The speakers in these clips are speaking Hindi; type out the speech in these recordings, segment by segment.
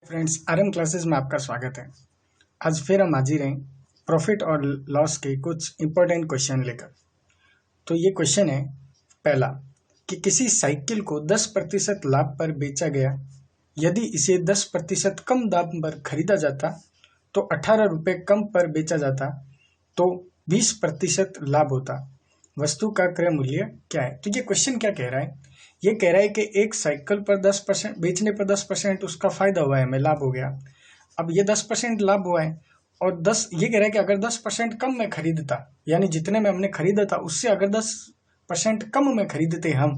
फ्रेंड्स, आरएम क्लासेस में आपका स्वागत है। आज फिर हम हाजिर हैं प्रॉफिट और लॉस के कुछ इंपॉर्टेंट क्वेश्चन लेकर। तो ये क्वेश्चन है पहला कि किसी साइकिल को 10% लाभ पर बेचा गया। यदि इसे 10% कम दाम पर खरीदा जाता तो 18 रुपये कम पर बेचा जाता तो 20% लाभ होता। वस्तु का क्रय मूल्य क्या है? तो ये क्वेश्चन क्या कह रहा है? ये कह रहा है कि एक साइकिल पर 10% बेचने पर 10% उसका फायदा हुआ है, हमें लाभ हो गया। अब ये 10% लाभ हुआ है और 10 ये कह रहा है कि अगर 10% कम में खरीदता, यानी जितने में हमने खरीदा था उससे अगर 10% कम में खरीदते हम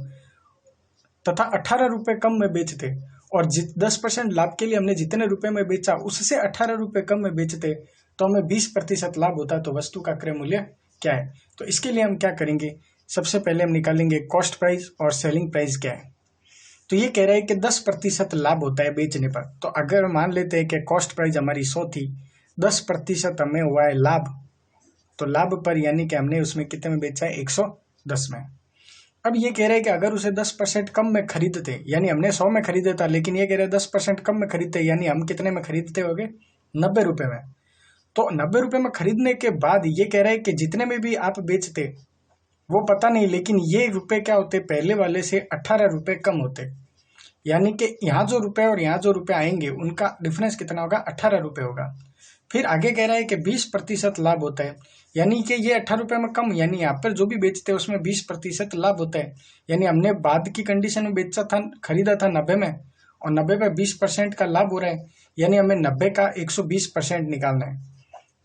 तथा 18 रुपये कम में बेचते और 10% लाभ के लिए हमने जितने रुपए में बेचा उससे 18 रुपये कम में बेचते तो हमें 20% लाभ होता। तो वस्तु का क्रय मूल्य क्या है? तो इसके लिए हम क्या करेंगे, सबसे पहले हम निकालेंगे कॉस्ट प्राइस और सेलिंग प्राइस क्या है। तो ये कह रहा है कि 10% लाभ होता है बेचने पर। तो अगर मान लेते हैं कि कॉस्ट प्राइस हमारी 100 थी, 10% हमें हुआ है लाभ, तो लाभ पर यानी कि हमने उसमें कितने में बेचा है? 110 में। अब ये कह रहा है कि अगर उसे 10% कम में खरीदते, यानी हमने 100 में खरीदा था, लेकिन ये कह रहे हैं 10% कम में खरीदते, यानी हम कितने में खरीदते होंगे? 90 रुपये में। तो 90 रुपये में खरीदने के बाद ये कह रहा है कि जितने में भी आप बेचते वो पता नहीं, लेकिन ये रुपए क्या होते? पहले वाले से 18 रुपये कम होते, यानी कि यहाँ जो रुपए और यहाँ जो रुपए आएंगे उनका डिफरेंस कितना होगा? 18 रुपये होगा। फिर आगे कह रहा है कि 20% लाभ होता है, यानी कि ये 18 रुपये में कम, यानी यहाँ पर जो भी बेचते हैं उसमें 20% लाभ होता है। यानी हमने बाद की कंडीशन में बेचा था, खरीदा था 90 में, और 90 पे 20% का लाभ हो रहा है, यानी हमें 90 का 120% निकालना है।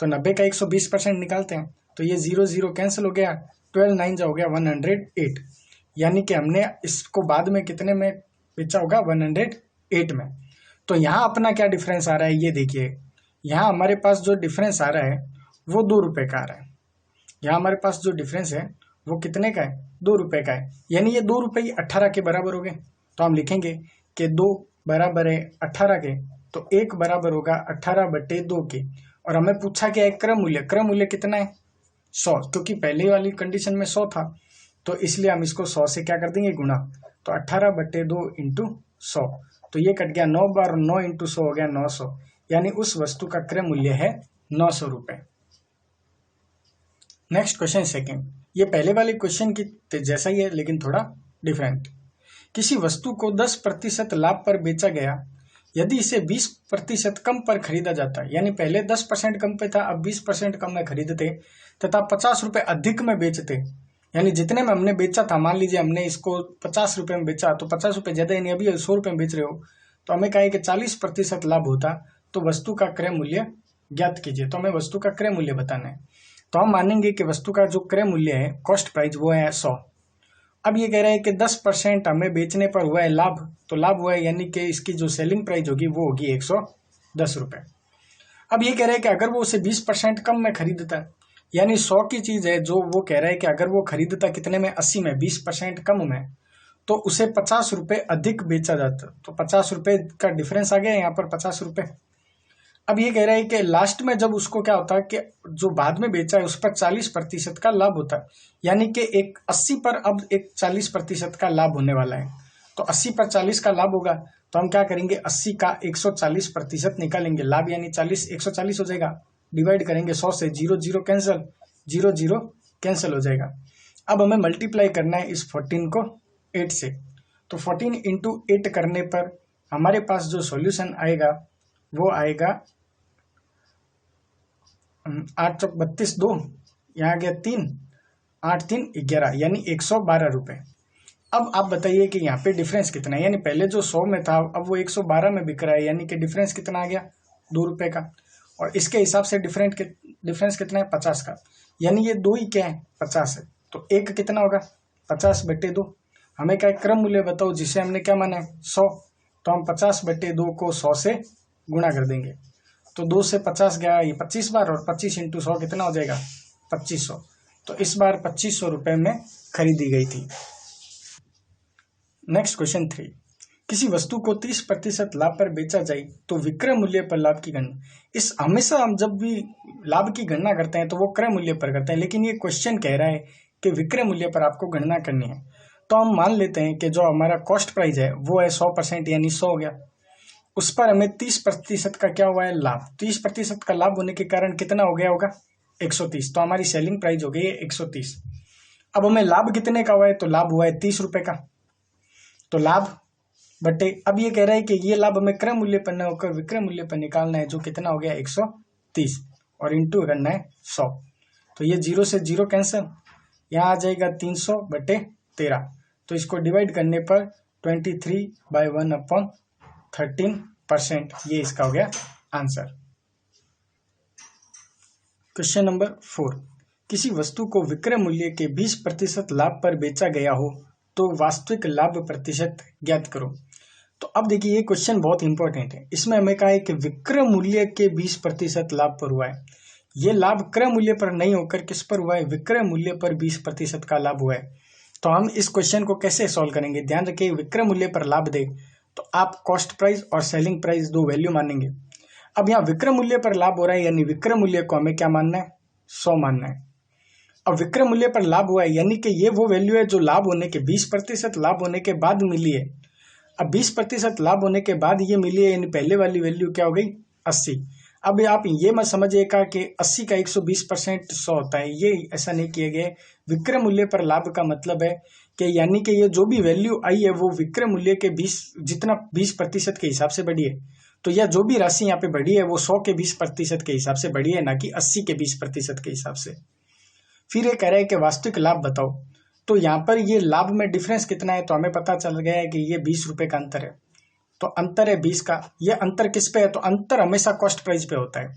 तो 90 का 120% निकालते हैं तो ये 0 0 कैंसिल हो गया, 12 9 हो गया 108, यानी कि हमने इसको बाद में कितने में बेचा होगा? 108 में। तो यहाँ अपना क्या डिफरेंस आ रहा है ये देखिए, यहाँ हमारे पास जो डिफरेंस आ रहा है वो 2 रुपये का आ रहा है। यहाँ हमारे पास जो डिफरेंस है वो कितने का है? 2 रुपये का है, यानी ये 2 रुपये 18 के बराबर हो गए। तो हम लिखेंगे कि 2 बराबर है 18 के, तो 1 बराबर होगा 18/2 के। और हमें पूछा क्या है? क्रय मूल्य। क्रय मूल्य कितना है? 100, क्योंकि पहले वाली कंडीशन में 100 था, तो इसलिए हम इसको 100 से क्या कर देंगे? गुणा। तो 18/2 इंटू 100, तो ये कट गया 9 बार, 9 इंटू 100 हो गया 900, यानी उस वस्तु का क्रय मूल्य है 900 रुपये। नेक्स्ट क्वेश्चन सेकंड, ये पहले वाले क्वेश्चन की जैसा ही है लेकिन थोड़ा डिफरेंट। किसी वस्तु को 10% लाभ पर बेचा गया। यदि इसे 20% कम पर खरीदा जाता, यानी पहले 10% कम पे था, अब 20% कम में खरीदते तथा 50 रुपये अधिक में बेचते, यानी जितने में हमने बेचा था, मान लीजिए हमने इसको 50 रुपये में बेचा, तो 50 रुपये ज्यादा, यानी अभी 100 रुपये में बेच रहे हो, तो हमें कहा कि 40% लाभ होता। तो वस्तु का क्रय मूल्य ज्ञात कीजिए। तो हमें वस्तु का क्रय मूल्य बताना है। तो हम मानेंगे कि वस्तु का जो क्रय मूल्य है, कॉस्ट प्राइस, वो है 100। अब ये कह रहा है कि 10% हमें बेचने पर हुआ है लाभ, तो लाभ हुआ है यानी कि इसकी जो सेलिंग प्राइस होगी वो होगी 110 रुपये। अब ये कह रहा है कि अगर वो उसे 20% कम में खरीदता, यानी 100 की चीज है जो वो कह रहा है कि अगर वो खरीदता कितने में? 80 में, 20% कम में, तो उसे 50 रुपये अधिक बेचा जाता। तो 50 रुपये का डिफरेंस आ गया यहाँ पर, 50 रुपये। अब ये कह रहा है कि लास्ट में जब उसको क्या होता है कि जो बाद में बेचा है उस पर 40% का लाभ होता है, यानी कि एक 80 पर अब एक 40% का लाभ होने वाला है। तो 80 पर 40 का लाभ होगा, तो हम क्या करेंगे? 80 का 140% निकालेंगे लाभ, यानी 40 140 हो जाएगा। डिवाइड करेंगे 100 से, 0 0 कैंसिल, 0 0 कैंसिल हो जाएगा। अब हमें मल्टीप्लाई करना है इस 14 को 8 से। तो 14 इंटू 8 करने पर हमारे पास जो सॉल्यूशन आएगा वो आएगा 8 चौक 32, 2 यहाँ गया 3, 8 3 11, यानी 112 रुपये। अब आप बताइए कि यहाँ पे डिफरेंस कितना है? यानी पहले जो 100 में था अब वो 112 में बिक रहा है, यानी कि डिफरेंस कितना आ गया? 2 रुपये का। और इसके हिसाब से डिफरेंस कितना है? 50 का, यानी ये 2 ही क्या है? 50 है। तो एक कितना होगा? 50/2। हमें क्या क्रम मूल्य बताओ जिसे हमने क्या माना है? 100। तो हम 50/2 को 100 से गुणा कर देंगे। तो 2 से 50 गया, ये 25 बार, और 25 इंटू 100 कितना हो जाएगा? 2500। तो इस बार 2500 रुपये में खरीदी गई थी। नेक्स्ट क्वेश्चन 3, किसी वस्तु को 30% लाभ पर बेचा जाए तो विक्रय मूल्य पर लाभ की गणना। इस हमेशा हम जब भी लाभ की गणना करते हैं तो वो क्रय मूल्य पर करते हैं, लेकिन ये क्वेश्चन कह रहा है कि विक्रय मूल्य पर आपको गणना करनी है। तो हम मान लेते हैं कि जो हमारा कॉस्ट प्राइस है वो है 100%, यानी 100 हो गया। उस पर हमें 30% का क्या हुआ है लाभ। 30% का लाभ होने के कारण कितना हो गया होगा 130। तो हमारी सेलिंग प्राइस हो गई है 130। अब हमें लाभ कितने का हुआ है, तो लाभ हुआ है 30 रुपए का। तो लाभ बटे, अब ये कह रहा है कि ये लाभ हमें क्रय मूल्य पर न होकर विक्रय मूल्य पर निकालना है, जो कितना हो गया 130 और इंटू करना है 100। तो ये 0 से 0 कैंसिल, यहाँ आ जाएगा 300 बटे 13। तो इसको डिवाइड करने पर 23/1/13%, ये इसका हो गया आंसर। क्वेश्चन नंबर 4, किसी वस्तु को विक्रय मूल्य के 20% लाभ पर बेचा गया हो तो वास्तविक लाभ प्रतिशत ज्ञात करो। तो अब देखिए ये क्वेश्चन बहुत इंपॉर्टेंट है। इसमें हमें कहा है कि विक्रय मूल्य के 20% लाभ पर हुआ है। ये लाभ क्रय मूल्य पर नहीं होकर किस पर हुआ है, विक्रय मूल्य पर 20% का लाभ हुआ है। तो हम इस क्वेश्चन को कैसे सॉल्व करेंगे, ध्यान रखिए विक्रय मूल्य पर लाभ दे तो आप कॉस्ट प्राइस और सेलिंग प्राइस दो वैल्यू मानेंगे। अब यहाँ विक्रय मूल्य पर लाभ हो रहा है, यानी विक्रय मूल्य को हमें क्या मानना है 100 मानना है। अब विक्रय मूल्य पर लाभ हुआ है, यानी कि ये वो वैल्यू है जो लाभ होने के 20% लाभ होने के बाद मिली है। अब 20% लाभ होने के बाद ये मिली है, यानी पहले वाली वैल्यू क्या हो गई 80। अब आप ये मत समझिएगा कि 80 का 120% 100 होता है, ये ऐसा नहीं किया गया। विक्रय मूल्य पर लाभ का मतलब है कि यानी कि ये जो भी वैल्यू आई है वो विक्रय मूल्य के 20% के हिसाब से बढ़ी है। तो यह जो भी राशि यहाँ पे बढ़ी है वो 100 के 20% के हिसाब से बढ़ी है, ना कि 80 के 20% के हिसाब से। फिर ये कह रहा है कि वास्तविक लाभ बताओ। तो यहाँ पर ये लाभ में डिफरेंस कितना है, तो हमें पता चल गया है कि ये 20 रुपए का अंतर है। तो अंतर है 20 का। ये अंतर किस पे है, तो अंतर हमेशा कॉस्ट प्राइस पे होता है।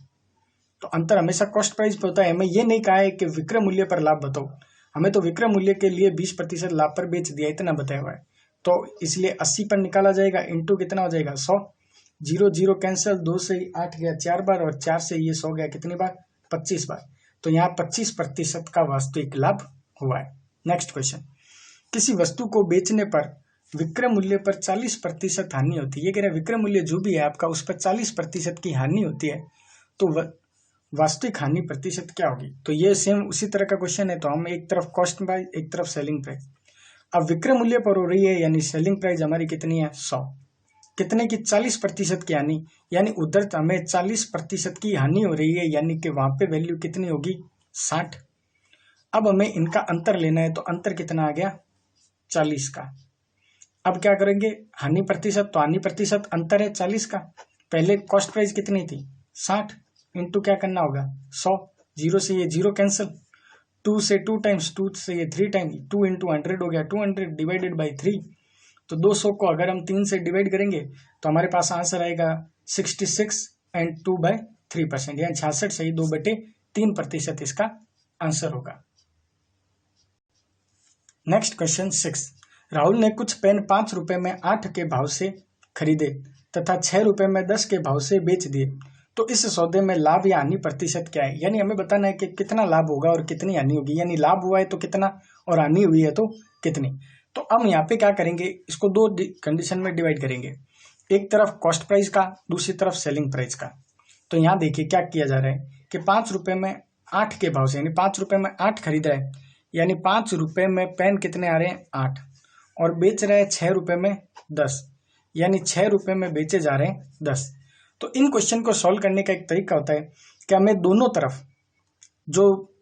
तो अंतर हमेशा कॉस्ट प्राइस पे होता है। हमें ये नहीं कहा है कि विक्रय मूल्य पर लाभ बताओ, हमें तो विक्रय मूल्य के लिए 20% लाभ पर बेच दिया, इतना बताया हुआ है। तो इसलिए 80 पर निकाला जाएगा, इंटू कितना हो जाएगा 100। 0 0 कैंसिल, 2 से 8 गया 4 बार और 4 से ये 100 गया कितनी बार 25 बार। तो यहाँ 25% का वास्तविक लाभ हुआ है। नेक्स्ट क्वेश्चन, किसी वस्तु को बेचने पर विक्रय मूल्य पर 40% हानि होती है। ये कह रहा है विक्रय मूल्य जो भी है आपका उस पर 40% की हानि होती है, तो वास्तविक हानि प्रतिशत क्या होगी। तो ये सेम उसी तरह का क्वेश्चन है। तो हम एक तरफ कॉस्ट प्राइस एक तरफ सेलिंग प्राइस। अब विक्रय मूल्य पर हो रही है, यानी सेलिंग प्राइस हमारी कितनी है 100, कितने की 40% की हानि, यानी उधर हमें 40% की हानि हो रही है, यानी कि वहां पे वैल्यू कितनी होगी 60। अब हमें इनका अंतर लेना है, तो अंतर कितना आ गया 40 का। अब क्या करेंगे, हानि प्रतिशत, तो हानि प्रतिशत अंतर है 40 का। पहले कॉस्ट प्राइस कितनी थी 60, इंटू क्या करना होगा 100। 0 से ये 0 कैंसिल, 2 से 2 टाइम्स, 2 से ये 3 टाइम्स, 2 इंटू 100 हो गया 200 डिवाइडेड बाई 3। तो 200 को अगर हम 3 से डिवाइड करेंगे तो हमारे पास आंसर आएगा 66 एंड 2/3%, यानी 66 सही 2/3% इसका आंसर होगा। नेक्स्ट क्वेश्चन 6, राहुल ने कुछ पेन 5 रुपए में 8 के भाव से खरीदे तथा 6 रुपए में 10 के भाव से बेच दिए। तो इस सौदे में लाभ या हानि प्रतिशत क्या है, यानी हमें बताना है कि कितना लाभ होगा और कितनी हानि होगी, यानी लाभ हुआ है तो कितना और हानि हुई है तो कितनी। तो हम यहाँ पे क्या करेंगे, इसको दो कंडीशन में डिवाइड करेंगे, एक तरफ कॉस्ट प्राइस का, दूसरी तरफ सेलिंग प्राइस का। तो यहाँ देखिए क्या किया जा रहा है कि 5 रुपए में 8 के भाव से, यानी 5 रुपए में 8 खरीद रहा है, यानी 5 रुपए में पेन कितने आ रहे हैं 8, और बेच रहे हैं 6 रुपए में 10, यानी 6 रुपए में बेचे जा रहे हैं 10। तो इन क्वेश्चन को सॉल्व करने का एक तरीका होता है कि हमें दोनों तरफ जो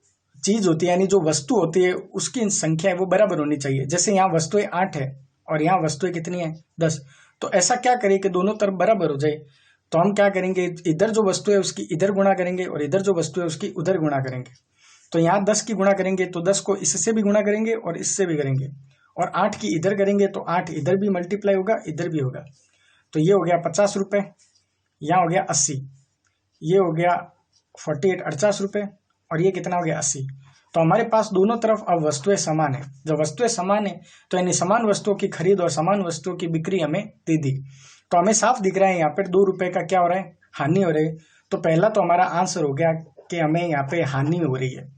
चीज होती है, यानी जो वस्तु होती है उसकी संख्या है वो बराबर होनी चाहिए। जैसे यहाँ वस्तुएं 8 है और यहाँ वस्तुएं कितनी है 10, तो ऐसा क्या करें कि दोनों तरफ बराबर हो जाए। तो हम क्या करेंगे, इधर जो वस्तु है उसकी इधर गुणा करेंगे और इधर जो वस्तु है उसकी उधर गुणा करेंगे। तो यहाँ 10 की गुणा करेंगे तो 10 को इससे भी गुणा करेंगे और इससे भी करेंगे, और 8 की इधर करेंगे तो 8 इधर भी मल्टीप्लाई होगा इधर भी होगा। तो ये हो गया 50 रुपए, यहाँ हो गया 80, ये हो गया 48 48 रुपए, और ये कितना हो गया 80। तो हमारे पास दोनों तरफ अब वस्तुएं समान है। जब वस्तुएं समान है तो यानी समान वस्तुओं की खरीद और समान वस्तुओं की बिक्री हमें दे दी। तो हमें साफ दिख रहा है यहाँ पर 2 रुपए का क्या हो रहा है हानि हो रही है। तो पहला तो हमारा आंसर हो गया कि हमें यहाँ पे हानि हो रही है।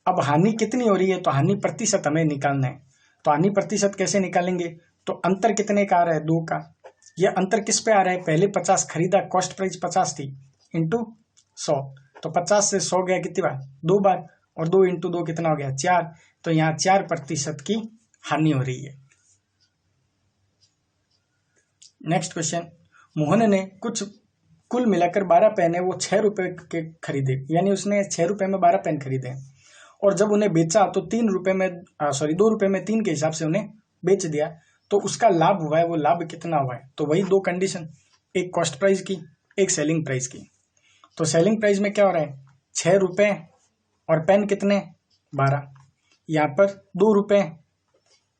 अब हानि कितनी हो रही है, तो हानि प्रतिशत हमें निकालना है। तो हानि प्रतिशत कैसे निकालेंगे, तो अंतर कितने का आ रहा है 2 का। यह अंतर किस पे आ रहा है, पहले 50 खरीदा, कॉस्ट प्राइस 50 थी, इंटू 100। तो 50 से 100 गया कितनी बार 2 बार, और 2 इंटू 2 कितना हो गया 4। तो यहाँ 4% की हानि हो रही है। नेक्स्ट क्वेश्चन, मोहन ने कुछ कुल मिलाकर 12 पेन है वो 6 रुपए के खरीदे, यानी उसने 6 रुपए में 12 पेन खरीदे, और जब उन्हें बेचा तो 3 रुपए में 2 रुपए में 3 के हिसाब से उन्हें बेच दिया, तो उसका लाभ हुआ है, वो लाभ कितना हुआ है? तो वही दो कंडीशन, एक कॉस्ट प्राइस की, एक सेलिंग प्राइस की। तो सेलिंग प्राइस में क्या हो रहा है? 6 रुपए और पेन कितने? 12। यहाँ पर 2 रुपए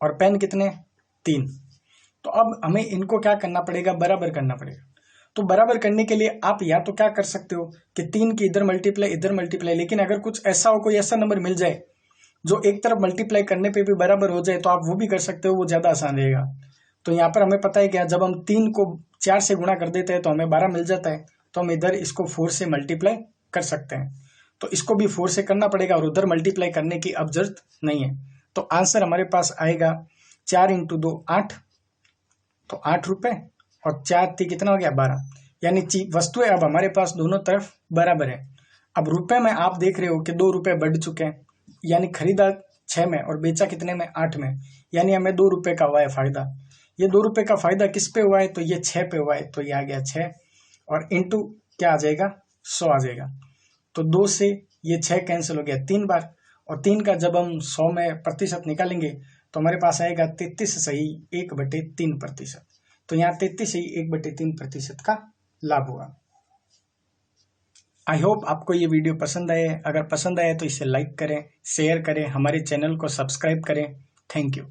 और पेन कितने? 3। तो अब हमें इनको क्या करना पड़ेगा? बराबर करना पड़ेगा। तो बराबर करने के लिए आप या तो क्या कर सकते हो कि 3 की इधर मल्टीप्लाई, लेकिन अगर कुछ ऐसा हो, कोई ऐसा नंबर मिल जाए जो एक तरफ मल्टीप्लाई करने पे भी बराबर हो जाए, तो आप वो भी कर सकते हो, वो ज्यादा आसान रहेगा। तो यहाँ पर हमें पता है क्या, जब हम 3 को 4 से गुणा कर देते हैं तो हमें 12 मिल जाता है, तो हम इधर इसको 4 से मल्टीप्लाई कर सकते हैं। तो इसको भी 4 से करना पड़ेगा और उधर मल्टीप्लाई करने की अब जरूरत नहीं है। तो आंसर हमारे पास आएगा 4 × 2 8, तो 8 रुपए, और 4 3 कितना हो गया? 12। यानी वस्तुएं अब हमारे पास दोनों तरफ बराबर है। अब रुपए में आप देख रहे हो कि 2 रुपए बढ़ चुके हैं, यानी खरीदा 6 में और बेचा कितने में? 8 में, यानी हमें 2 रुपए का हुआ है फायदा। ये 2 रुपए का फायदा किस पे हुआ है? तो ये 6 पे हुआ है, तो ये आ गया 6, और इंटू क्या आ जाएगा? 100 आ जाएगा। तो 2 से ये 6 कैंसिल हो गया 3 बार, और 3 का जब हम 100 में प्रतिशत निकालेंगे तो हमारे पास आएगा 33 सही 1/3%। तो यहाँ 33 सही 1/3% का लाभ हुआ। आई होप आपको ये वीडियो पसंद आए। अगर पसंद आए तो इसे लाइक करें, शेयर करें, हमारे चैनल को सब्सक्राइब करें। Thank you.